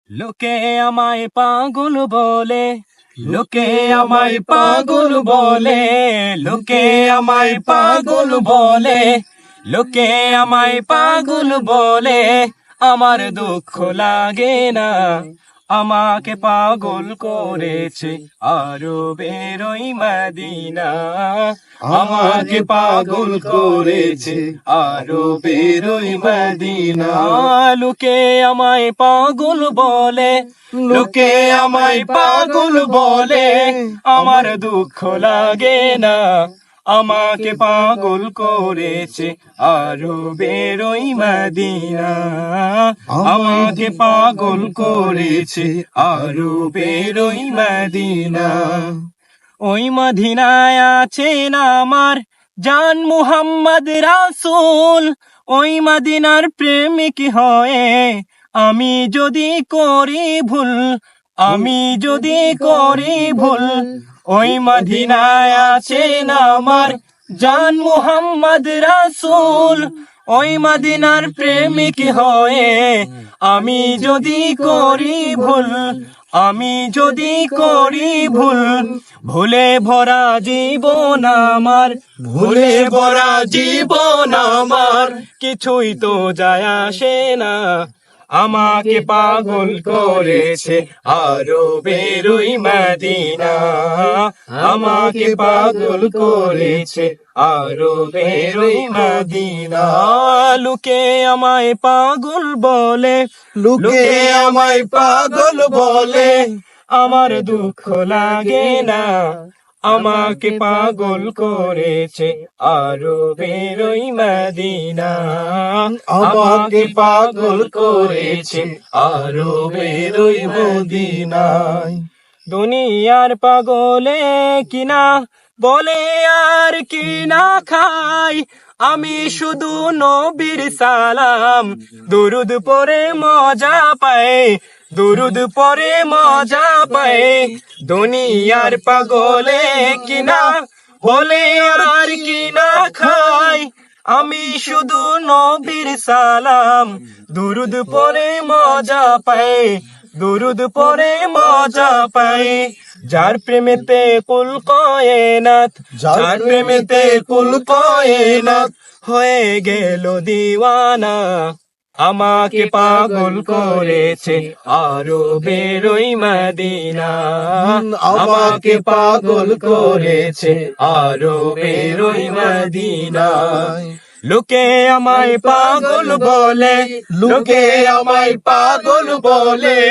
লোকে আমায় পাগল বলে, লোকে আমায় পাগল বলে, লোকে আমায় পাগল বলে, লোকে আমায় পাগল বলে, আমার দুঃখ লাগে না। আমাকে পাগল করেছে আরো বেরোই মদিনা, আমাকে পাগল করেছে আরো বেরোই মদিনা। লোকে আমায় পাগল বলে, লোকে আমায় পাগল বলে, আমার দুঃখ লাগে না। আমাকে পাগল করেছে আরো বেরোই মদিনা, আমাকে পাগল করেছে আরো বেরোই মদিনা। ওই মদিনায় আছেন আমার জান মুহাম্মদ রাসূল, ওই মদিনার প্রেমিক হয়ে আমি যদি করি ভুল, আমি যদি করি ভুল। ওই মদিনায় আছেন আমার জান মুহাম্মদ রাসূল, ওই মদিনার প্রেমিক হয়ে আমি যদি করি ভুল, আমি যদি করি ভুল। ভুলে ভরা জীবন আমার, ভুলে ভরা জীবন আমার, কিছুই তো যায় আসে না। আমাকে পাগল করেছে আরো বেরোই মদিনা, আমাকে পাগল করেছে আরো বেরোই মদিনা। লোকে আমায় পাগল বলে, লোকে আমায় পাগল বলে, আমার দুঃখ লাগে না। আমাকে পাগল করেছে আরো বেরোই মদিনা, আমাকে পাগল করেছে আরো বেরোই মদিনায়। দুনিয়ার পাগলে কিনা বলে আর কিনা খাই, আমি শুধু নবীর সালাম দুরুদ পরে মজা পাই, দুরুদ পরে মজা পাই। দুনিয়ার পাগলে কিনা বলে আর কিনা খাই, আমি শুধু নবীর সালাম দুরুদ পরে মজা পাই, দুরুদ পরে মজা পাই। যার প্রেমেতে কুল কায়নাত, যার প্রেমেতে কুল কায়নাত হয়ে গেল দিওয়ানা। আমাকে পাগল করেছে আরো বেরোই মদিনা, আমাকে পাগল করেছে আরো বেরোই মদিনা। লোকে আমায় পাগল বলে, লোকে আমায় পাগল বলে।